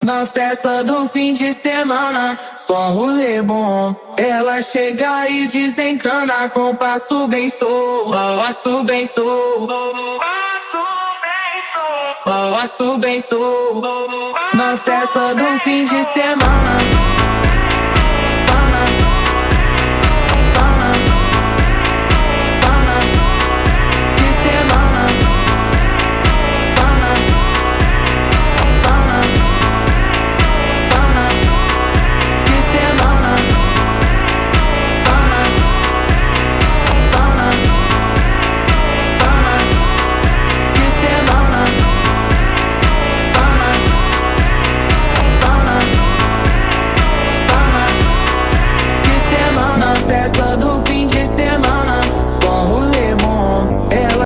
Na festa do fim de semana, só rolê bom. Ela chega e desencana com passo bem sou, passo bem sou, passo bem sou. Na festa do fim de semana.